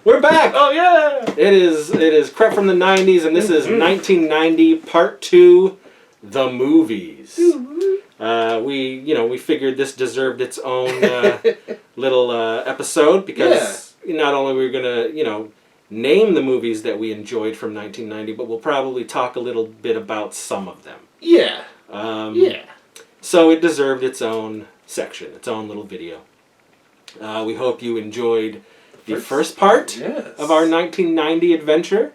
We're back! Oh, yeah! It is Crept from the 90s, and this is 1990 Part 2, The Movies. We figured this deserved its own little episode, because not only were we going to, name the movies that we enjoyed from 1990, but we'll probably talk a little bit about some of them. Yeah. So it deserved its own section, its own little video. We hope you enjoyed the first part of our 1990 adventure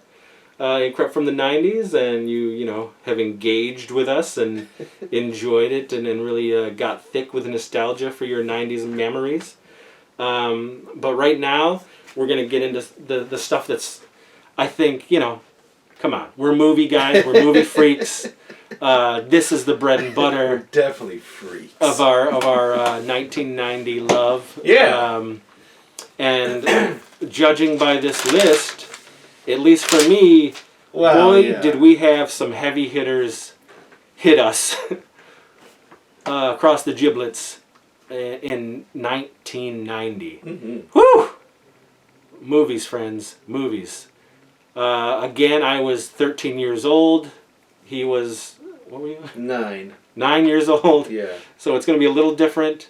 in Crept from the 90s, and you have engaged with us and enjoyed it and really got thick with nostalgia for your 90s memories. But right now, we're going to get into the stuff that's, I think, come on, we're movie guys, we're movie freaks. This is the bread and butter. We're definitely freaks. Of our 1990 love. Yeah. And judging by this list, at least for me, did we have some heavy hitters hit us across the giblets in 1990. Mm-hmm. Whew! Movies, friends. Movies. Again, I was 13 years old. He was, what were you? 9. 9 years old. Yeah. So it's going to be a little different.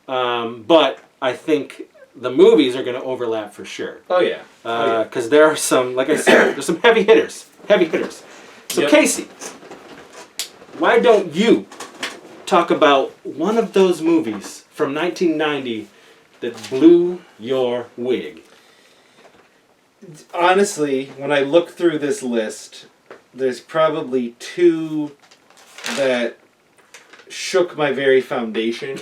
But I think the movies are going to overlap for sure. Oh, yeah. Because there are some, like I said, there's some heavy hitters. Heavy hitters. So, Casey, why don't you talk about one of those movies from 1990 that blew your wig? Honestly, when I look through this list, there's probably 2 that shook my very foundation.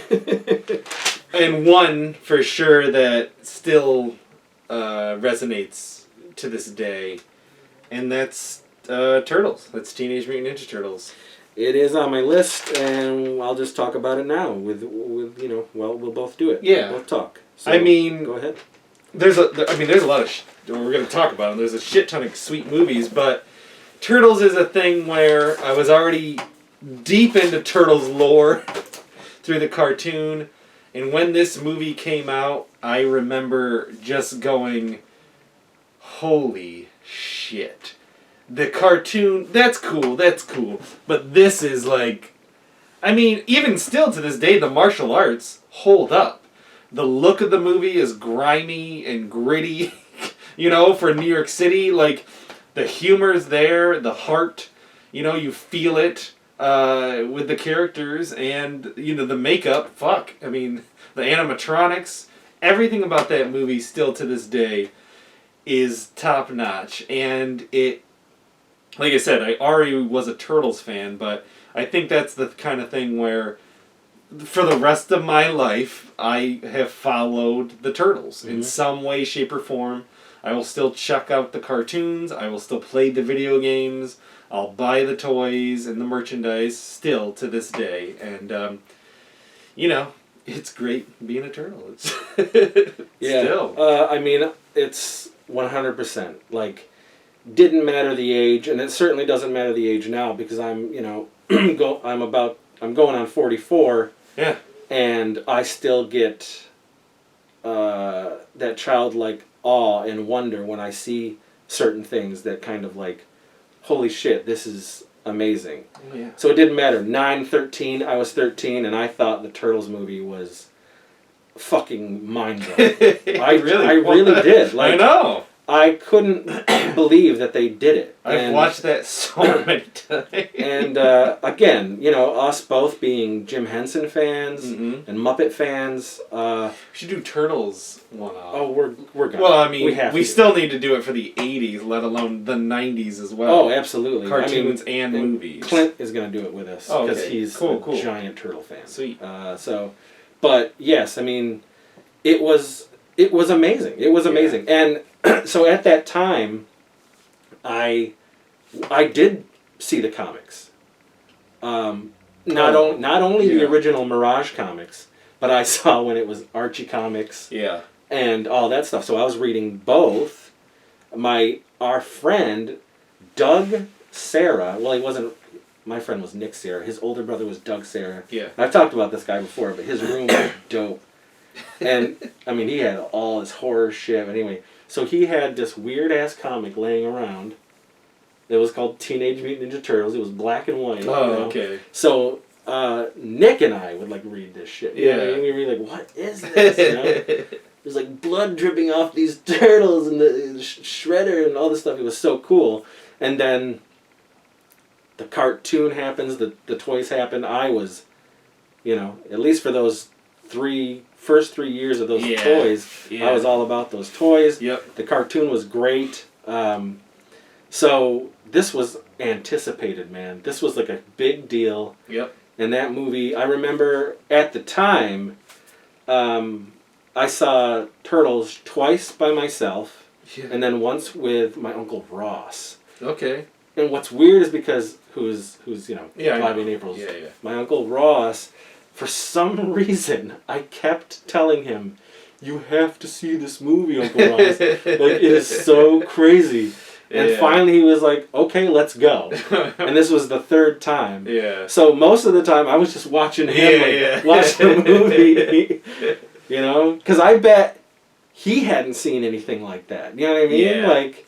And one, for sure, that still resonates to this day. And that's Turtles. That's Teenage Mutant Ninja Turtles. It is on my list, and I'll just talk about it now. We'll both do it. Yeah. We'll both talk. So, go ahead. There's a lot of we're going to talk about them. There's a shit ton of sweet movies, but Turtles is a thing where I was already deep into Turtles lore through the cartoon, and when this movie came out, I remember just going, holy shit. The cartoon, that's cool, but this is like, even still to this day, the martial arts hold up. The look of the movie is grimy and gritty, for New York City. Like, the humor's there, the heart, you feel it with the characters, and, the makeup, the animatronics, everything about that movie still to this day is top notch. And it, like I said, I already was a Turtles fan, but I think that's the kind of thing where for the rest of my life, I have followed the Turtles in some way, shape, or form. I will still check out the cartoons. I will still play the video games. I'll buy the toys and the merchandise still to this day. And, it's great being a turtle. It's still. It's 100%. Like, didn't matter the age, and it certainly doesn't matter the age now, because I'm going on 44. Yeah. And I still get that childlike awe and wonder when I see certain things that kind of like, holy shit, this is amazing. Oh, yeah. So it didn't matter. 9, 13, I was 13, and I thought the Turtles movie was fucking mind-blowing. I really did. Like, I know. I couldn't believe that they did it. I've watched that so many times. And again, us both being Jim Henson fans and Muppet fans. We should do Turtles one off. Oh, we're gonna. Well, we still need to do it for the 80s, let alone the 90s as well. Oh, absolutely. Cartoons and movies. Clint is going to do it with us because he's a giant Turtle fan. Sweet. But yes, it was amazing. It was amazing. And so at that time, I did see the comics. Not only the original Mirage comics, but I saw when it was Archie comics. Yeah. And all that stuff. So I was reading both. Our friend Doug Sarah. Well, he wasn't. My friend was Nick Sarah. His older brother was Doug Sarah. Yeah. And I've talked about this guy before, but his room was dope. And, I mean, he had all his horror shit. Anyway, so he had this weird-ass comic laying around. It was called Teenage Mutant Ninja Turtles. It was black and white. Oh, okay. So, Nick and I would, like, read this shit. Yeah. And we'd be like, what is this, There's, like, blood dripping off these turtles and the shredder and all this stuff. It was so cool. And then the cartoon happens, the toys happen. I was, at least for those first 3 years of those toys, I was all about those toys. Yep. The cartoon was great. So this was anticipated, man. This was like a big deal. Yep. And that movie, I remember at the time, I saw Turtles twice by myself, and then once with my Uncle Ross. Okay. And what's weird is because who's Bobby and April's, my Uncle Ross, for some reason, I kept telling him, you have to see this movie, Uncle Ross. Like, it is so crazy. And finally he was like, okay, let's go. And this was the third time. Yeah. So most of the time I was just watching him, watch the movie. Because I bet he hadn't seen anything like that. You know what I mean? Yeah. Like,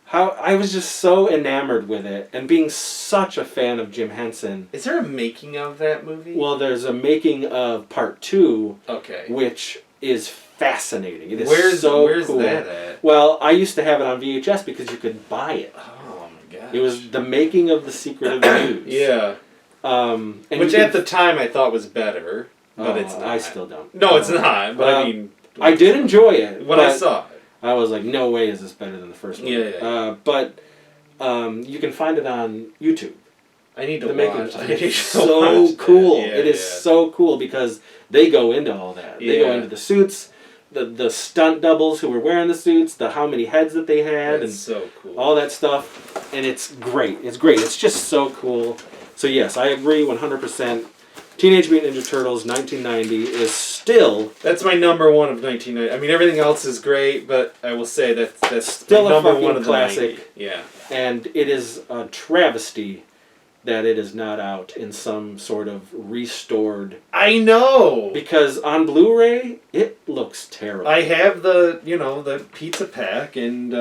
how I was just so enamored with it, and being such a fan of Jim Henson. Is there a making of that movie? Well, there's a making of Part 2, okay, which is fascinating. It is where's cool. That at? Well, I used to have it on VHS because you could buy it. Oh my gosh. It was The Making of the Secret of the News. Yeah. And which at the time I thought was better, but it's not. I still don't. No, it's not. But I mean, I did enjoy it when I saw it. I was like, no way is this better than the first one. Yeah. But you can find it on YouTube. I need to watch it. It's so cool. It is so cool because they go into all that. They go into the suits, the stunt doubles who were wearing the suits, how many heads that they had, and so cool. All that stuff. And it's great. It's great. It's just so cool. So yes, I agree 100%. Teenage Mutant Ninja Turtles 1990 is still... That's my number one of 1990. I mean, everything else is great, but I will say that's still number a one of classic. Yeah. And it is a travesty that it is not out in some sort of restored... I know! Because on Blu-ray, it looks terrible. I have the pizza pack, and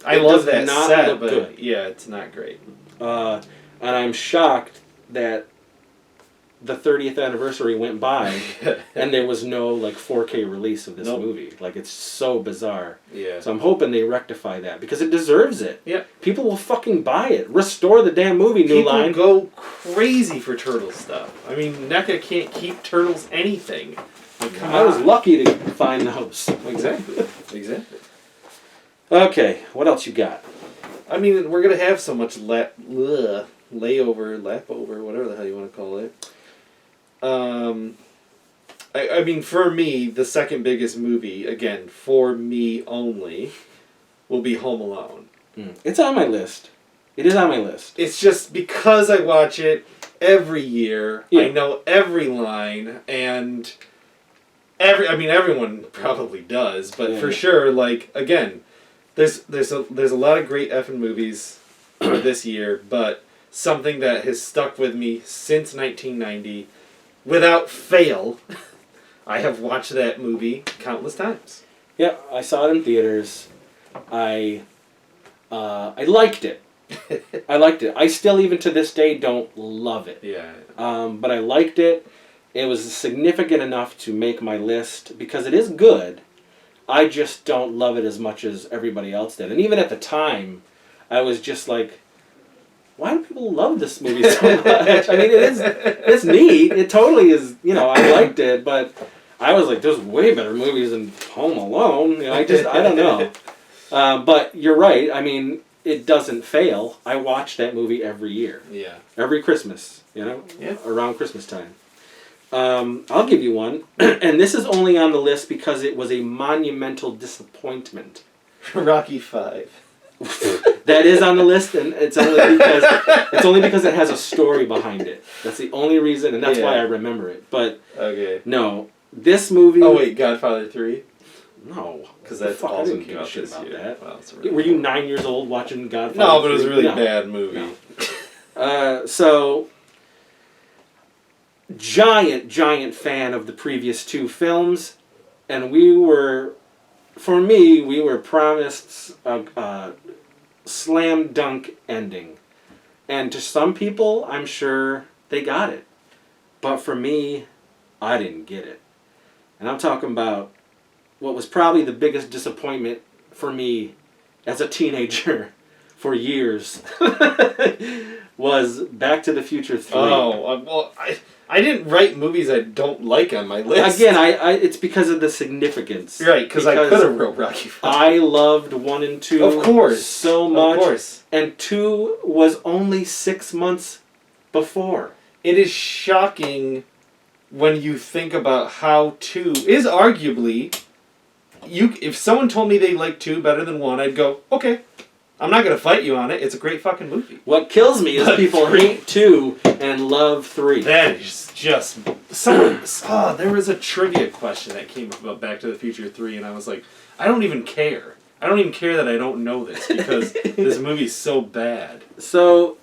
I love that set, but good. Yeah, it's not great. And I'm shocked that the 30th anniversary went by and there was no 4K release of this movie. Like, it's so bizarre. Yeah. So I'm hoping they rectify that because it deserves it. Yeah. People will fucking buy it. Restore the damn movie, New Line. People go crazy for Turtles stuff. I mean, NECA can't keep Turtles anything. Like, I was lucky to find those. Exactly. Exactly. Okay, what else you got? I mean, we're going to have so much lapover, whatever the hell you want to call it. I mean, for me, the second biggest movie, again, for me only, will be Home Alone. It's on my list. It is on my list. It's just because I watch it every year, I know every line, and everyone probably does, but for sure, again, there's a lot of great effing movies this year, but something that has stuck with me since 1990, without fail, I have watched that movie countless times. Yeah, I saw it in theaters. I liked it. I liked it. I still, even to this day, don't love it. Yeah. But I liked it. It was significant enough to make my list because it is good. I just don't love it as much as everybody else did. And even at the time, I was just like, why do people love this movie so much? I mean, it's neat. It totally is, I liked it, but I was like, there's way better movies than Home Alone. I don't know. But you're right. I mean, it doesn't fail. I watch that movie every year. Yeah. Every Christmas, around Christmas time. I'll give you one. And this is only on the list because it was a monumental disappointment. Rocky V. That is on the list, and it's only because it has a story behind it. That's the only reason, and that's why I remember it. But no, this movie. Oh wait, Godfather 3. No, because that's awesome. I didn't give a shit about that. Well, really Were you 9 years old watching Godfather? No, but it was a really bad movie. No. So, giant fan of the previous two films. And we were promised a slam dunk ending. And to some people, I'm sure they got it. But for me, I didn't get it. And I'm talking about what was probably the biggest disappointment for me as a teenager for years was Back to the Future 3. Oh, well, I didn't write movies I don't like on my list. Again, it's because of the significance. Right, because I could have wrote Rocky V. I loved 1 and 2 of course. So much. Of course. And 2 was only 6 months before. It is shocking when you think about how 2 is arguably... If someone told me they liked 2 better than 1, I'd go, okay. I'm not going to fight you on it. It's a great fucking movie. What kills me is people hate 2 and love 3. That is just... Someone... there was a trivia question that came up about Back to the Future 3, and I was like, I don't even care. I don't even care that I don't know this, because this movie's so bad. So,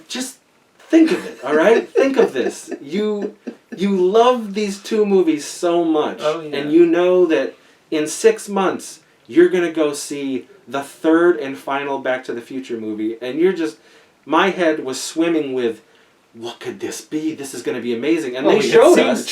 just think of it, alright? Think of this. You love these 2 movies so much, and you know that in 6 months, you're going to go see the 3rd and final Back to the Future movie, and you're just... My head was swimming with, what could this be? This is going to be amazing. And they showed us...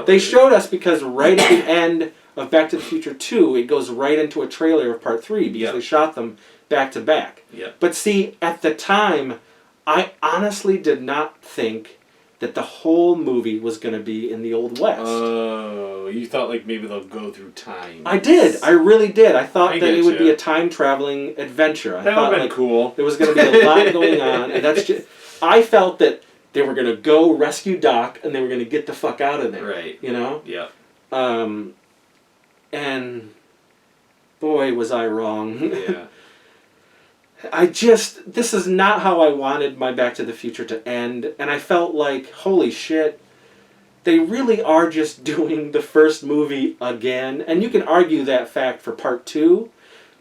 They showed us because right at the end of Back to the Future 2, it goes right into a trailer of Part 3, because they shot them back to back. But see, at the time, I honestly did not think that the whole movie was going to be in the Old West. Oh, you thought like maybe they'll go through time. I did. I really did. I thought that it would be a time-traveling adventure. That would have been cool. There was going to be a lot going on. And that's just... I felt that they were going to go rescue Doc, and they were going to get the fuck out of there. Right. You know? Yeah. And... boy, was I wrong. Yeah. This is not how I wanted my Back to the Future to end, and I felt like, holy shit, they really are just doing the first movie again, and you can argue that fact for Part 2,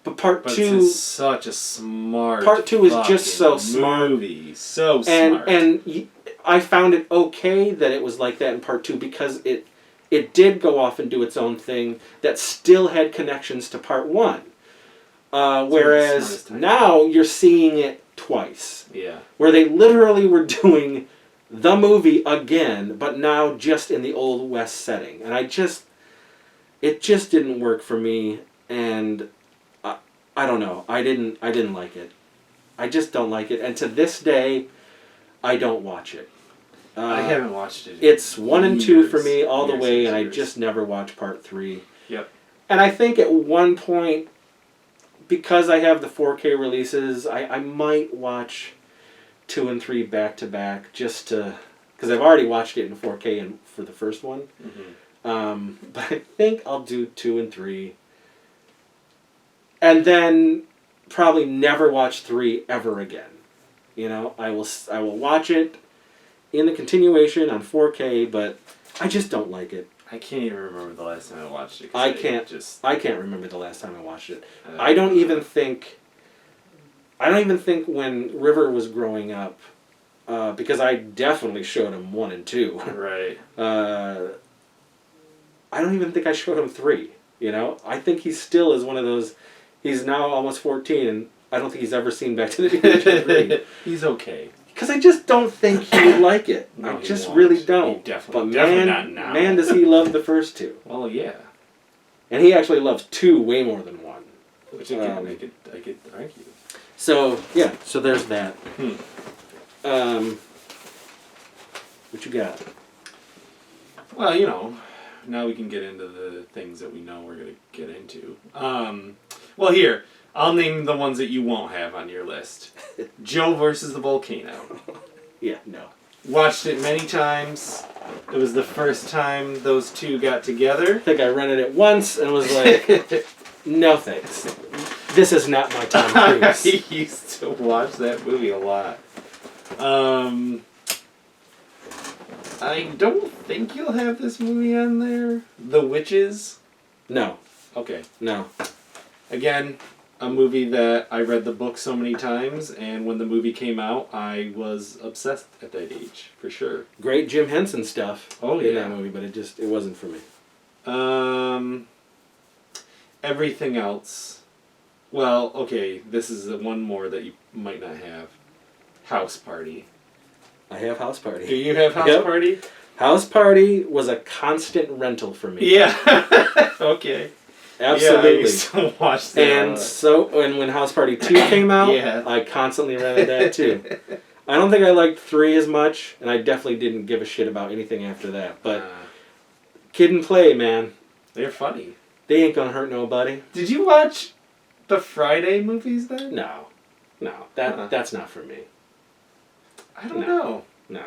but Part 2... it's such a smart Part 2 is just so smart. Movie. So smart. And I found it okay that it was like that in Part 2, because it did go off and do its own thing that still had connections to Part 1. Whereas now you're seeing it twice. Yeah. Where they literally were doing the movie again, but now just in the Old West setting. And it just didn't work for me, and I don't know. I didn't like it. I just don't like it. And to this day, I don't watch it. I haven't watched it. It's 1 and 2 for me all the way, and I just never watched Part 3. Yep. And I think at one point, because I have the 4K releases, I might watch 2 and 3 back to back, just to... because I've already watched it in 4K for the first one. Mm-hmm. But I think I'll do 2 and 3. And then probably never watch 3 ever again. You know, I will watch it in the continuation on 4K, but I just don't like it. I can't even remember the last time I watched it. I can't remember the last time I watched it. I don't even think when River was growing up, because I definitely showed him 1 and 2. Right. I don't even think I showed him 3. You know, I think he still is one of those. He's now almost 14, and I don't think he's ever seen Back to the Future 3. He's okay. Because I just don't think he would like it. No, I just really don't. Definitely not now. Man, does he love the first 2. Well, yeah. And he actually loves 2 way more than 1. Which again, I could argue. So, yeah. So there's that. What you got? Well, you know, now we can get into the things that we know we're going to get into. Well, here. I'll name the ones that you won't have on your list. Joe versus the Volcano. Yeah, no. Watched it many times. It was the first time those two got together. I think I rented it once and was like, no thanks. This is not my Tom Cruise. I used to watch that movie a lot. I don't think you'll have this movie on there. The Witches? No. Okay. No. Again, a movie that I read the book so many times, and when the movie came out, I was obsessed at that age, for sure. Great Jim Henson stuff in that movie, but it wasn't for me. Everything else. Well, okay, this is the one more that you might not have. House Party. I have House Party. Do you have House Party? House Party was a constant rental for me. Yeah. Okay. Absolutely. Yeah, I used to watch that. And when House Party 2 came out, I constantly rented that too. I don't think I liked 3 as much, and I definitely didn't give a shit about anything after that. But Kid and Play, man. They're funny. They ain't gonna hurt nobody. Did you watch the Friday movies then? No. That's not for me. I don't know. No.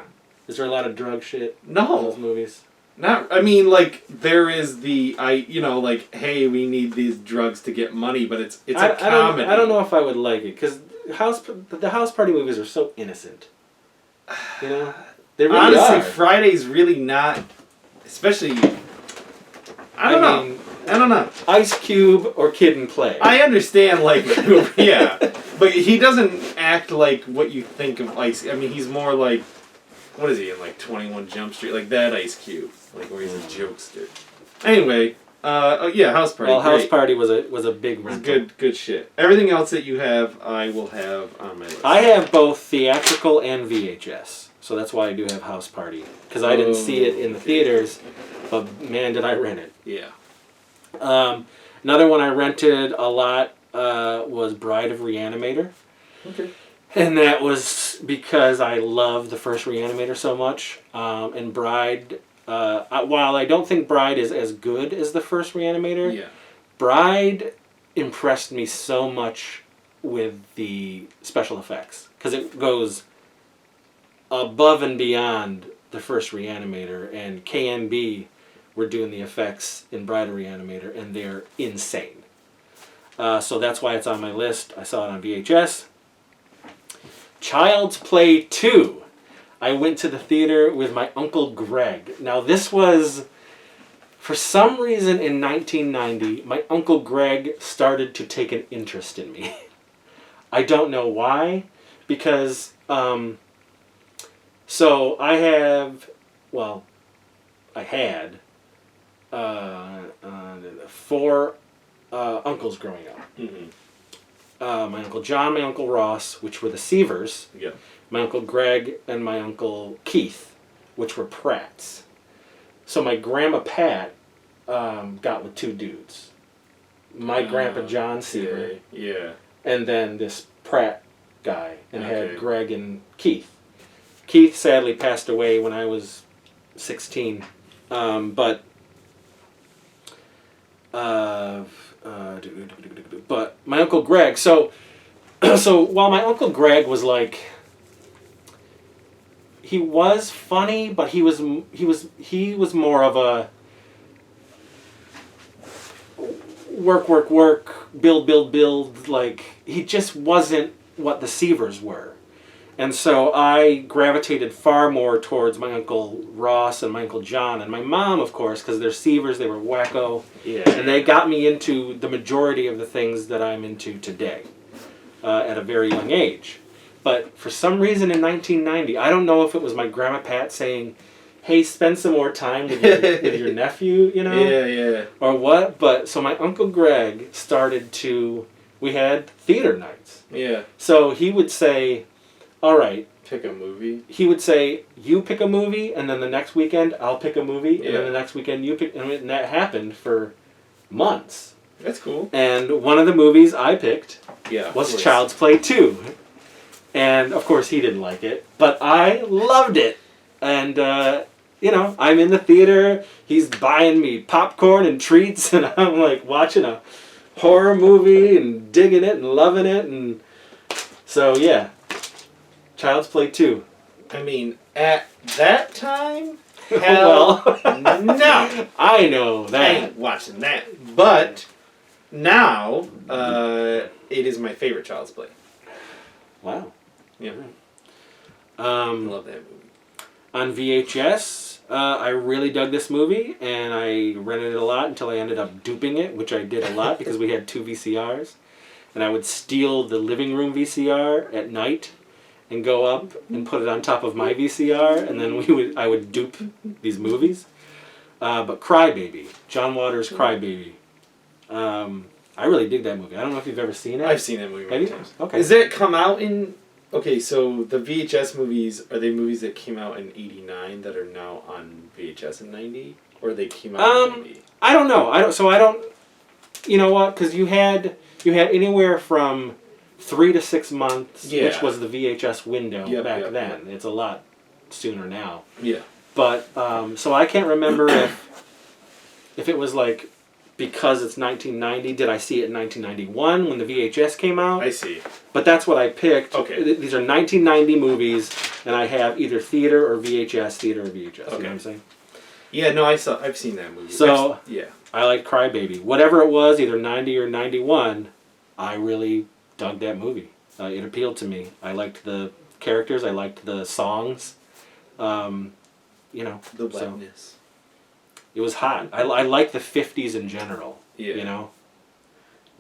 Is there a lot of drug shit in No. those movies? Not, I mean, like, there is the, like, hey, we need these drugs to get money, but it's a comedy. I don't know if I would like it, because the House Party movies are so innocent. You know? They really Honestly, are. Friday's really not, especially, I don't know. Ice Cube or Kid and Play. I understand, like, yeah, but he doesn't act like what you think of Ice. I mean, he's more like, what is he in, like 21 Jump Street, like that Ice Cube, like where he's a jokester. Anyway, House Party. Well, House Party was a big rental. Good shit. Everything else that you have, I will have on my list. I have both theatrical and VHS, so that's why I do have House Party, because I didn't see it in the theaters, but man, did I rent it. Yeah. Another one I rented a lot was Bride of Reanimator. Okay. And that was because I love the first Reanimator so much. And Bride, while I don't think Bride is as good as the first Reanimator, Bride impressed me so much with the special effects. Because it goes above and beyond the first Reanimator. And KNB were doing the effects in Bride of Reanimator, and they're insane. So that's why it's on my list. I saw it on VHS. Child's Play 2. I went to the theater with my Uncle Greg. Now this was, for some reason in 1990, my Uncle Greg started to take an interest in me. I don't know why, because, so I had 4 uncles growing up. Mm-hmm. My Uncle John, my Uncle Ross, which were the Seavers. Yeah. My Uncle Greg, and my Uncle Keith, which were Pratts. So my Grandma Pat got with 2 dudes. My Grandpa John Seaver. Yeah. And then this Pratt guy, and had Greg and Keith. Keith sadly passed away when I was 16. But my Uncle Greg, so while my Uncle Greg was like, he was funny, but he was more of a work, build, like, he just wasn't what the Seavers were. And so I gravitated far more towards my Uncle Ross and my Uncle John, and my mom, of course, because they're Seavers, they were wacko, and they got me into the majority of the things that I'm into today at a very young age. But for some reason in 1990, I don't know if it was my Grandma Pat saying, hey, spend some more time with your nephew, you know? Yeah. Or what, but so my Uncle Greg started to, we had theater nights. Yeah. So he would say, all right. Pick a movie. He would say, you pick a movie, and then the next weekend I'll pick a movie, and then the next weekend you pick, and that happened for months. That's cool. And one of the movies I picked was Child's Play 2. And of course he didn't like it, but I loved it. And, I'm in the theater, he's buying me popcorn and treats, and I'm like watching a horror movie and digging it and loving it. And so, yeah. Child's Play 2. I mean, at that time, hell no. I know that. I ain't watching that. But now, it is my favorite Child's Play. Wow. Yeah. I love that movie. On VHS, I really dug this movie, and I rented it a lot until I ended up duping it, which I did a lot because we had 2 VCRs. And I would steal the living room VCR at night and go up and put it on top of my VCR, and then I would dupe these movies. But Crybaby, John Waters' Crybaby. I really dig that movie. I don't know if you've ever seen it. I've seen that movie many times. Okay. Does it come out in... Okay, so the VHS movies, are they movies that came out in 89 that are now on VHS in 90? Or they came out in 90? I don't know. I don't... You know what? Because you had anywhere from 3 to 6 months, which was the VHS window back then. It's a lot sooner now. Yeah. But, so I can't remember if it was like... Because it's 1990, did I see it in 1991 when the VHS came out? I see. But that's what I picked. Okay. These are 1990 movies, and I have either theater or VHS, theater or VHS. Okay. You know what I'm saying? Yeah, no, I've seen that movie. So, yeah. I like Crybaby. Whatever it was, either 90 or 91, I really dug that movie. It appealed to me. I liked the characters. I liked the songs. You know. The wetness. It was hot. I like the 50s in general. Yeah. You know?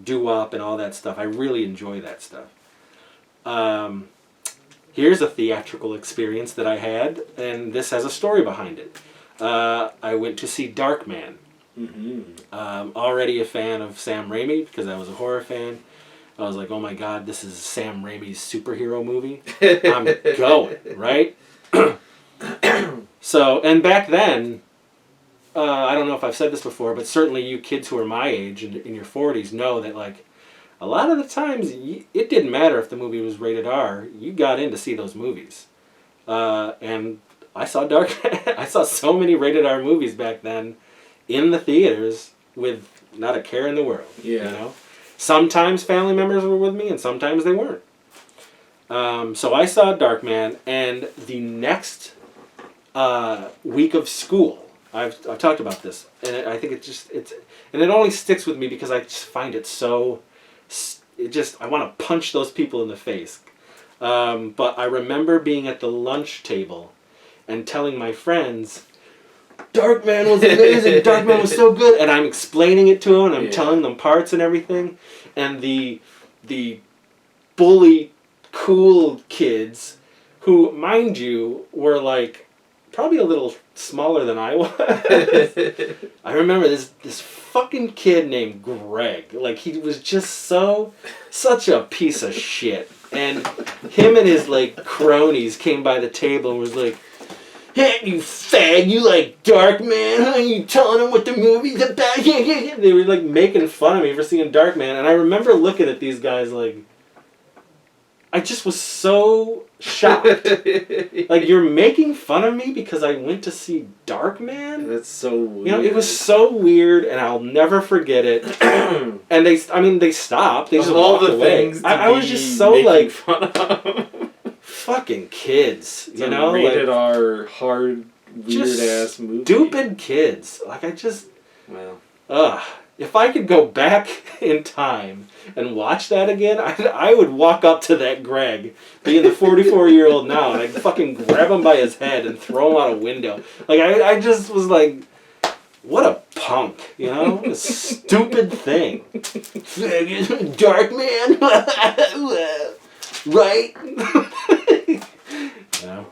Doo-wop and all that stuff. I really enjoy that stuff. Here's a theatrical experience that I had, and this has a story behind it. I went to see Darkman. Mm-hmm. Already a fan of Sam Raimi, because I was a horror fan. I was like, oh my god, this is Sam Raimi's superhero movie. I'm going, right? So, and back then... I don't know if I've said this before, but certainly you kids who are my age and in your 40s know that, like, a lot of the times it didn't matter if the movie was rated R. You got in to see those movies. And I saw I saw so many rated R movies back then in the theaters with not a care in the world. Yeah. You know? Sometimes family members were with me and sometimes they weren't. So I saw Darkman, and the next week of school... I've talked about this, and I think and it only sticks with me because I just find it so, I want to punch those people in the face. But I remember being at the lunch table and telling my friends, Darkman was amazing, Darkman was so good, and I'm explaining it to them, and I'm telling them parts and everything, and the bully cool kids, who, mind you, were like, probably a little smaller than I was. I remember this fucking kid named Greg. Like, he was just such a piece of shit. And him and his, like, cronies came by the table and was like, hey, you fag, you like Darkman, huh? You telling them what the movie's about? They were, like, making fun of me for seeing Darkman. And I remember looking at these guys like, I just was so shocked. Like, you're making fun of me because I went to see Darkman? That's so weird. You know, it was so weird, and I'll never forget it. And they stopped. They just walked away. I was just so, like, fun of. fucking kids, you know? Rated R, hard, weird-ass movie. Stupid kids. Like, I just... Well... If I could go back in time and watch that again, I would walk up to that Greg, being the 44-year-old now, and I'd fucking grab him by his head and throw him out a window. Like, I just was like, what a punk, you know? A stupid thing. Darkman? Right? You know?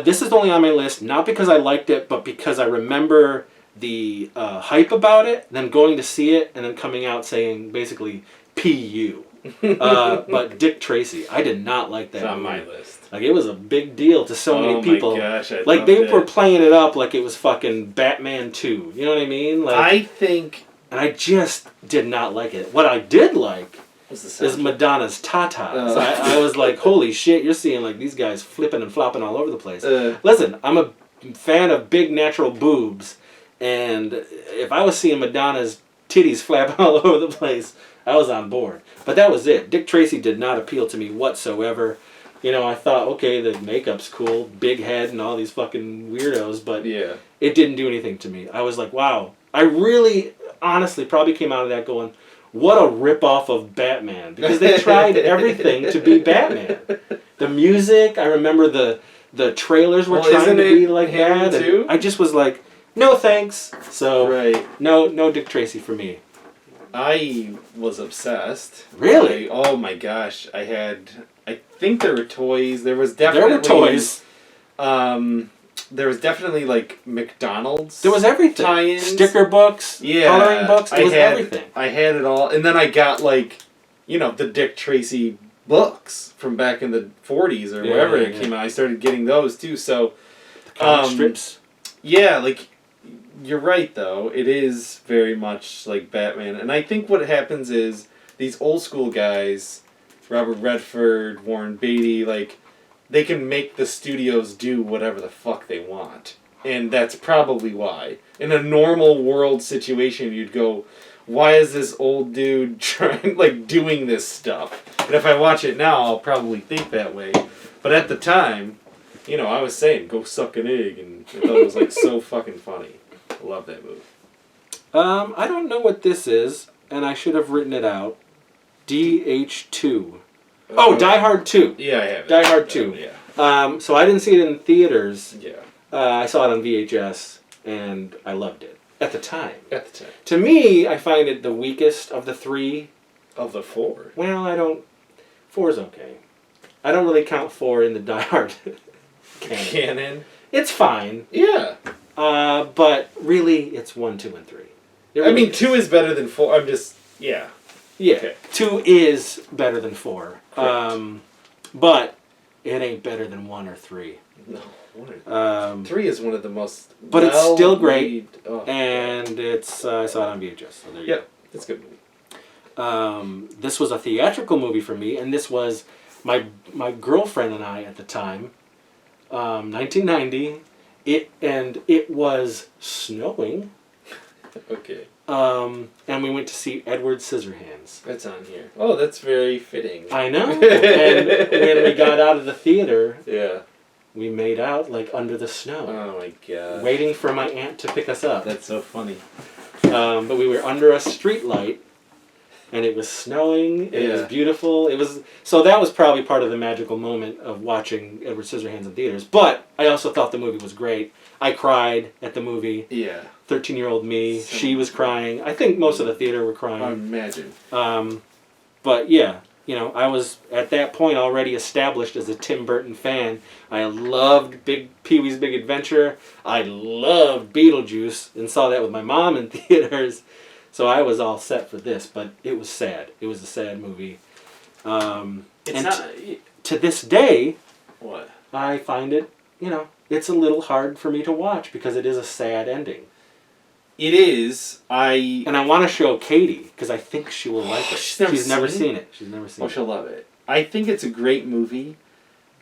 This is only on my list, not because I liked it, but because I remember the hype about it, then going to see it, and then coming out saying, basically, P.U. But Dick Tracy, I did not like that It's on movie. my list. Like, it was a big deal to so many people. Oh my gosh, I like, they loved were it. playing it up like it was fucking Batman 2. You know what I mean? Like, I think... And I just did not like it. What I did like is Madonna's Tatas. I was like, holy shit, you're seeing, like, these guys flipping and flopping all over the place. Listen, I'm a fan of big natural boobs, and if I was seeing Madonna's titties flapping all over the place, I was on board. But that was it. Dick Tracy did not appeal to me whatsoever. You know, I thought, okay, the makeup's cool, big head and all these fucking weirdos, but it didn't do anything to me. I was like, wow. I really, honestly, probably came out of that going, what a ripoff of Batman. Because they tried everything to be Batman. The music, I remember the trailers were trying to be like that. And I just was like, no thanks. So, no Dick Tracy for me. I was obsessed. Really? Oh my gosh. I think there were toys. There was definitely... There were toys. there was definitely like McDonald's. There was everything. Tie-ins. Sticker books, coloring books. There was everything. I had it all, and then I got like, the Dick Tracy books from back in the 40s or wherever it came out. I started getting those too. So, the comic strips. Yeah, like you're right though. It is very much like Batman, and I think what happens is these old school guys, Robert Redford, Warren Beatty, like. They can make the studios do whatever the fuck they want. And that's probably why. In a normal world situation, you'd go, why is this old dude doing this stuff? And if I watch it now, I'll probably think that way. But at the time, I was saying, go suck an egg. And I thought it was, so fucking funny. I love that movie. I don't know what this is, and I should have written it out. DH2. Oh, Die Hard 2. Yeah, I have it. Die Hard 2. Yeah. So I didn't see it in theaters. Yeah. I saw it on VHS, and I loved it. At the time. To me, I find it the weakest of the three. Of the four? Well, 4's okay. I don't really count 4 in the Die Hard canon. It's fine. Yeah. But really, it's 1, 2, and 3. Really 2 is better than 4. I'm just... Yeah. Yeah, okay. 2 is better than 4. But it ain't better than 1 or 3. No. 3 is one of the most... But it's still great. And it's I saw it on VHS. So there you go. It's a good movie. This was a theatrical movie for me, and this was my girlfriend and I at the time. 1990. It was snowing. Okay. And we went to see Edward Scissorhands. That's on here. Oh, that's very fitting. I know. And when we got out of the theater, we made out under the snow. Oh my god. Waiting for my aunt to pick us up. That's so funny. But we were under a street light, and it was snowing. It was beautiful. So that was probably part of the magical moment of watching Edward Scissorhands in theaters. But I also thought the movie was great. I cried at the movie. Yeah. 13-year-old me, she was crying. I think most of the theater were crying. I imagine. But yeah, I was at that point already established as a Tim Burton fan. I loved Pee-wee's Big Adventure. I loved Beetlejuice and saw that with my mom in theaters. So I was all set for this, but it was sad. It was a sad movie. To this day, what? I find it, it's a little hard for me to watch because it is a sad ending. It is. And I want to show Katie because I think she will like it. She's never seen it. She's never seen it. Oh, she'll love it. I think it's a great movie.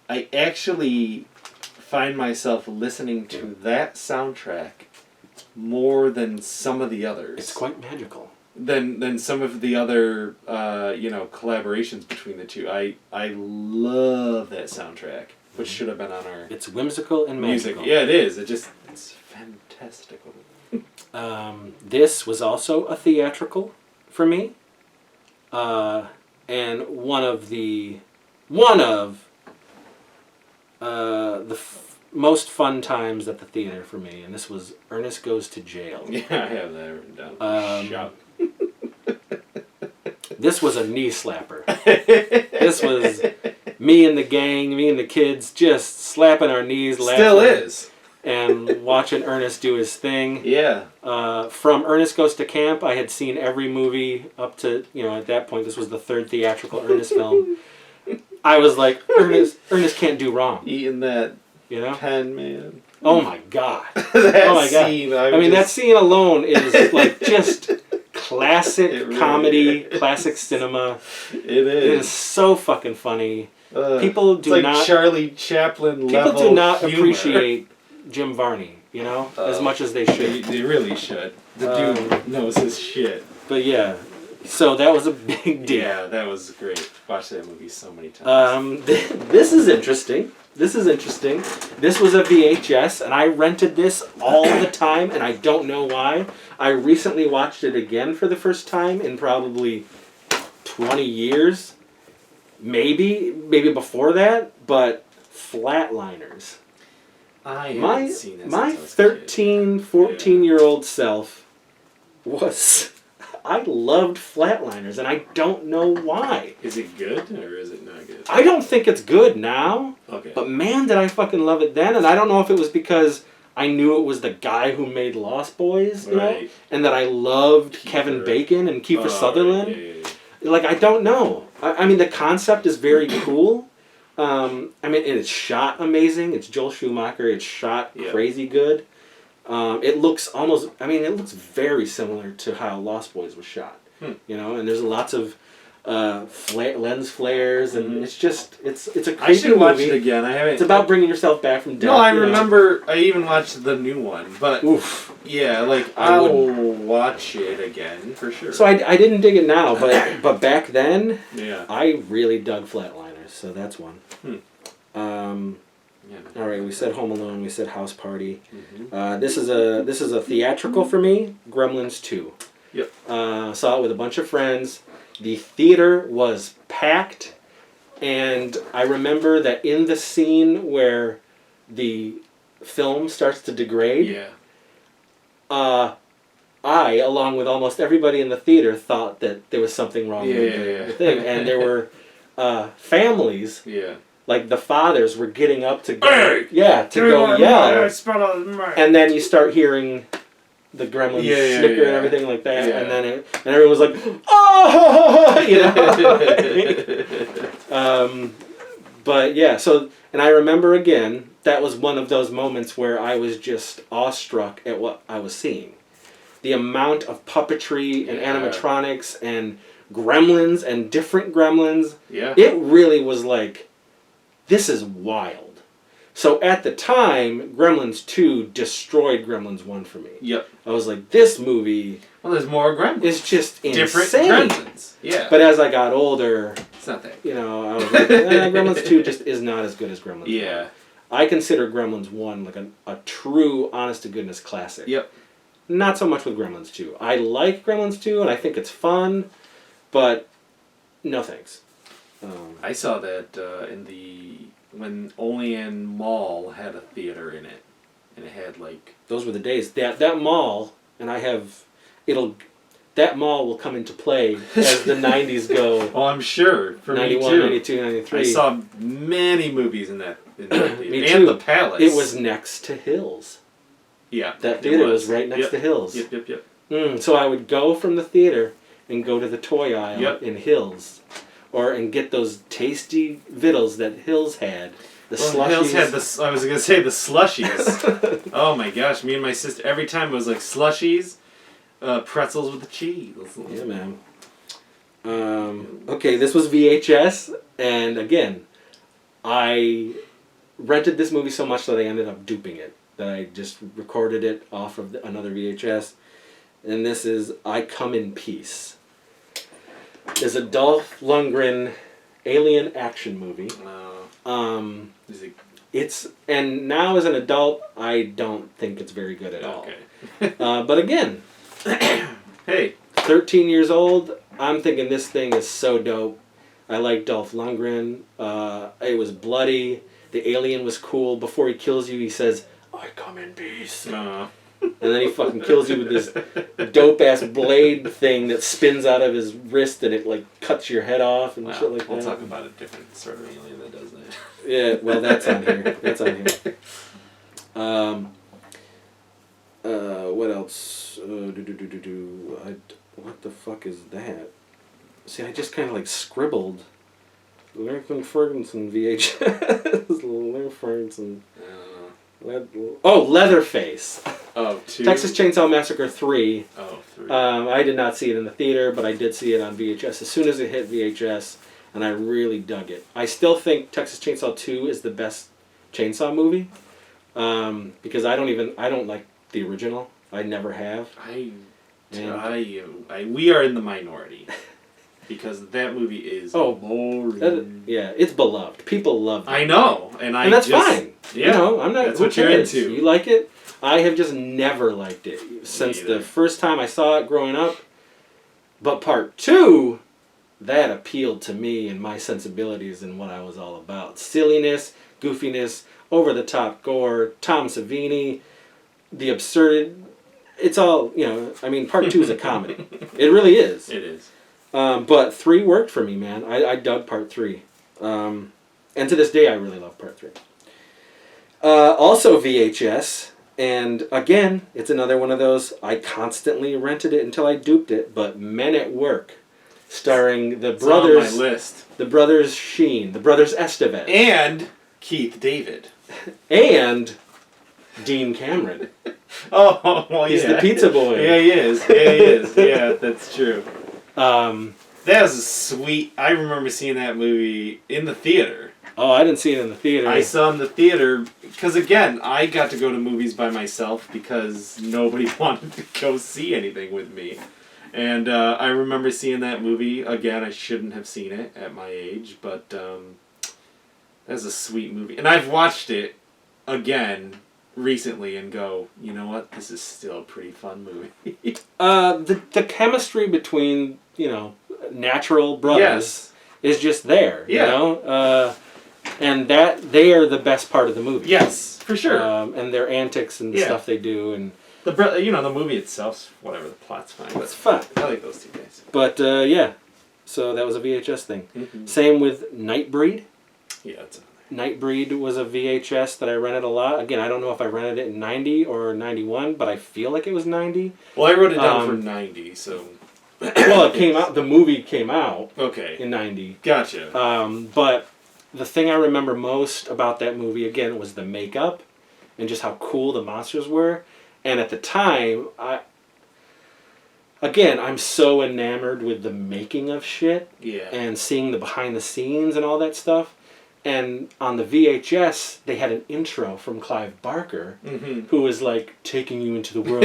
I actually find myself listening to that soundtrack more than some of the others. It's quite magical. Than some of the other collaborations between the two. I love that soundtrack, which should have been on our... It's whimsical and magical. Yeah, it is. It's fantastical. This was also a theatrical for me, and one of the most fun times at the theater for me, and this was Ernest Goes to Jail. Yeah, I have that written down. Shop. This was a knee slapper. This was me and the gang, me and the kids, just slapping our knees, laughing. Still is. And watching Ernest do his thing. Yeah. From Ernest Goes to Camp, I had seen every movie up to, at that point, this was the 3rd theatrical Ernest film. I was like, Ernest can't do wrong. Eating that pen, man. Oh my God. Scene. That scene alone is just classic comedy, classic cinema. It is. It is so fucking funny. People do it's like not... Charlie Chaplin level People do not humor. Appreciate Jim Varney, as much as they should. They really should. The dude knows his shit. But yeah, so that was a big deal. Yeah, that was great. Watched that movie so many times. This is interesting. This was a VHS, and I rented this all the time, and I don't know why. I recently watched it again for the first time in probably 20 years. Maybe before that, but Flatliners. I haven't seen it. My 13, 14-year-old self was I loved Flatliners, and I don't know why. Is it good, or is it not good? I don't think it's good now. Okay. But man, did I fucking love it then. And I don't know if it was because I knew it was the guy who made Lost Boys, you know? And that I loved Kevin Bacon and Kiefer Sutherland. Right. Yeah. Like, I don't know. I mean, the concept is very cool. I mean, it's shot amazing. It's Joel Schumacher. It's shot crazy good. It looks almost, I mean, it looks very similar to how Lost Boys was shot. You know, and there's lots of lens flares, and it's just, it's a creepy movie. I should watch it again. I haven't. It's about bringing yourself back from death. No, I remember, I even watched the new one, but yeah, like, I'll watch it again, for sure. So I didn't dig it now, but back then, yeah, I really dug Flatliners, so that's one. All right, we said Home Alone, we said House Party. This is a theatrical for me, Gremlins 2. Yep. Saw it with a bunch of friends. The theater was packed, and I remember that in the scene where the film starts to degrade, I, along with almost everybody in the theater, thought that there was something wrong with the thing. And there were families, like the fathers were getting up to go, go yell. And then you start hearing the Gremlins snicker and everything like that, and then and everyone was like, "Oh!" You know. But yeah, so, and I remember again, that was one of those moments where I was just awestruck at what I was seeing. The amount of puppetry and animatronics and gremlins and different gremlins. It really was like, this is wild. So at the time, Gremlins 2 destroyed Gremlins 1 for me. Yep. I was like, this movie... Well, there's more Gremlins. It's just different insane. Gremlins. Yeah. But as I got older... It's not that. You know, I was like, Gremlins 2 just is not as good as Gremlins 1. I consider Gremlins 1 like a true, honest-to-goodness classic. Yep. Not so much with Gremlins 2. I like Gremlins 2, and I think it's fun, but no thanks. I saw that when Olean Mall had a theater in it, and it had like... Those were the days. That mall, and that mall will come into play as the 90s go. Oh, I'm sure. For 91, me too. 92, 93. I saw many movies in that theater. Me and too. the Palace. It was next to Hills. Yeah. That theater was right next to Hills. Yep. So I would go from the theater and go to the toy aisle in Hills. And get those tasty vittles that Hills had. The slushies. Hills had I was going to say the slushies. Oh my gosh, me and my sister, every time it was like slushies, pretzels with the cheese. Yeah, man. Okay, this was VHS, and again, I rented this movie so much that I ended up duping it. That I just recorded it off of another VHS. And this is I Come in Peace. It's a Dolph Lundgren alien action movie. And now as an adult, I don't think it's very good at all. But again, hey, 13 years old, I'm thinking this thing is so dope. I like Dolph Lundgren. It was bloody. The alien was cool. Before he kills you, he says, "I come in peace." And then he fucking kills you with this dope-ass blade thing that spins out of his wrist and it, like, cuts your head off and shit like that. We'll talk about a different sort of alien that does that. Yeah, well, that's on here. That's on here. What else? What the fuck is that? See, I just kind of, like, scribbled. Larry Ferguson VHS. Larry Ferguson. Leatherface. Oh, 2. Texas Chainsaw Massacre 3. Oh, 3. I did not see it in the theater, but I did see it on VHS as soon as it hit VHS, and I really dug it. I still think Texas Chainsaw 2 is the best chainsaw movie, because I don't like the original. I never have. We are in the minority. Because that movie is boring. It's beloved. People love it. I know, and that's fine. Yeah, you know, I'm not. That's what you're into. You like it? I have just never liked it since the first time I saw it growing up. But part 2, that appealed to me and my sensibilities and what I was all about. Silliness, goofiness, over the top gore, Tom Savini, the absurd. it's all, you know, I mean, part 2 is a comedy. It really is. It is. But 3 worked for me, man. I dug part 3. And to this day, I really love part 3. Also VHS, and again, it's another one of those, I constantly rented it until I duped it, but Men at Work, starring the brothers... on my list. The brothers Sheen, the brothers Estevez. And Keith David. And Dean Cameron. Oh, well, He's the pizza boy. Yeah, he is. Yeah, he is. Yeah, that's true. That was a sweet... I remember seeing that movie in the theater. Oh, I didn't see it in the theater. I saw it in the theater because, again, I got to go to movies by myself because nobody wanted to go see anything with me. And I remember seeing that movie. Again, I shouldn't have seen it at my age, but that's a sweet movie. And I've watched it again recently and go, you know what? This is still a pretty fun movie. The chemistry between, you know, natural brothers is just there, you know? And that they are the best part of the movie. Yes, for sure. And their antics and the stuff they do, and the movie itself, whatever, the plot's fine. It's fun. I like those two guys. But yeah, so that was a VHS thing. Mm-hmm. Same with Nightbreed. Yeah, it's Nightbreed was a VHS that I rented a lot. Again, I don't know if I rented it in 90 or 91, but I feel like it was 90. Well, I wrote it down for 90, so. Well, it came out. The movie came out. Okay. In 90. Gotcha. But the thing I remember most about that movie, again, was the makeup and just how cool the monsters were. And at the time, I'm so enamored with the making of shit. Yeah. And seeing the behind the scenes and all that stuff. And on the VHS, they had an intro from Clive Barker, who was like taking you into the world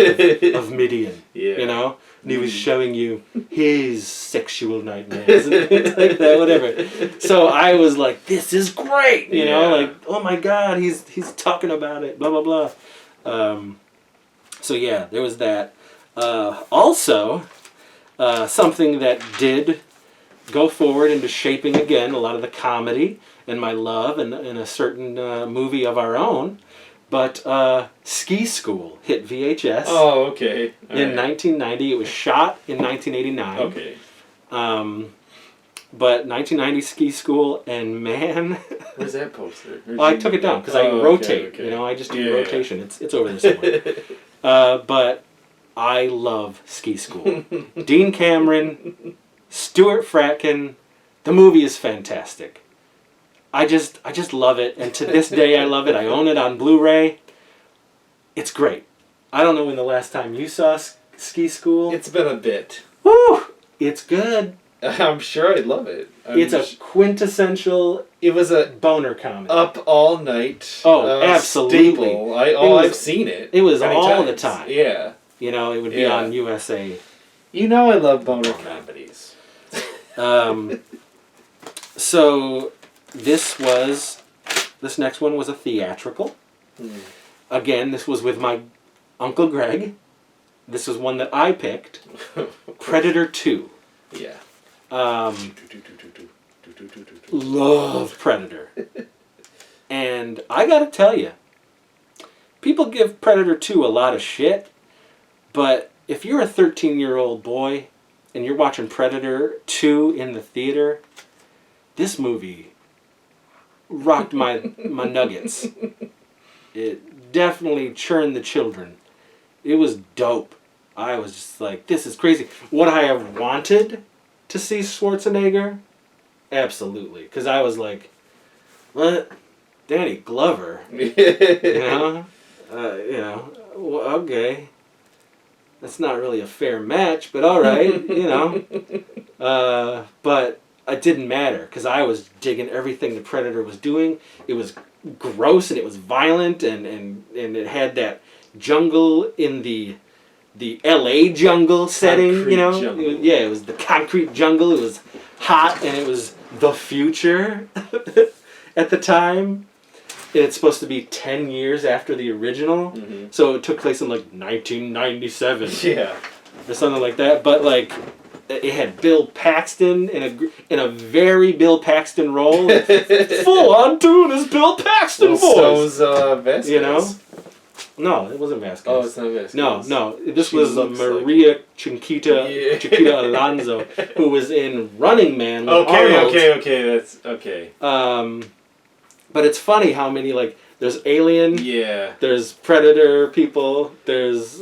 of Midian. Yeah. You know? And he was showing you his sexual nightmares and things like that, whatever. So I was like, this is great! You know? Like, oh my god, he's talking about it, blah, blah, blah. So yeah, there was that. Also, something that did go forward into shaping, again, a lot of the comedy and my love and a certain movie of our own. But Ski School hit VHS. Oh, okay. In 1990. It was shot in 1989. Okay. But 1990 Ski School, and man... Where's that poster? Well, I took it down because I rotate. Okay. You know, I just do rotation. Yeah. It's over there somewhere. But I love Ski School. Dean Cameron, Stuart Fratkin. The movie is fantastic. I just love it, and to this day I love it. I own it on Blu-ray. It's great. I don't know when the last time you saw Ski School. It's been a bit. Woo! It's good. I'm sure I'd love it. It's a quintessential. It was a boner comedy. Up all night. Oh, absolutely. Staple. I've seen it. It was all the time. Yeah. You know, it would be on USA. You know, I love boner comedies. So this next one was a theatrical. Again, this was with my Uncle Greg. This was one that I picked. Predator 2. Yeah. Love Predator. And I gotta tell you, people give Predator 2 a lot of shit, but if you're a 13-year-old boy and you're watching Predator 2 in the theater, this movie rocked my nuggets. It definitely churned the children. It was dope. I was just like, this is crazy. Would I have wanted to see Schwarzenegger? Absolutely. Because I was like, what? Danny Glover? You know, well, okay. That's not really a fair match, but all right, you know. But it didn't matter because I was digging everything the Predator was doing. It was gross and it was violent and it had that jungle in the LA jungle setting, concrete, you know. It was the concrete jungle. It was hot and it was the future at the time. It's supposed to be 10 years after the original, so it took place in like 1997. Yeah, or something like that. But like, it had Bill Paxton in a very Bill Paxton role, full on doing his Bill Paxton voice. So's Vasquez. You know, No, it wasn't Vasquez. Oh, it's not Vasquez. No. This was Maria Chiquita Alonso, who was in Running Man with Arnold. Okay, that's okay. But it's funny how many, like, there's Alien, there's Predator people, there's,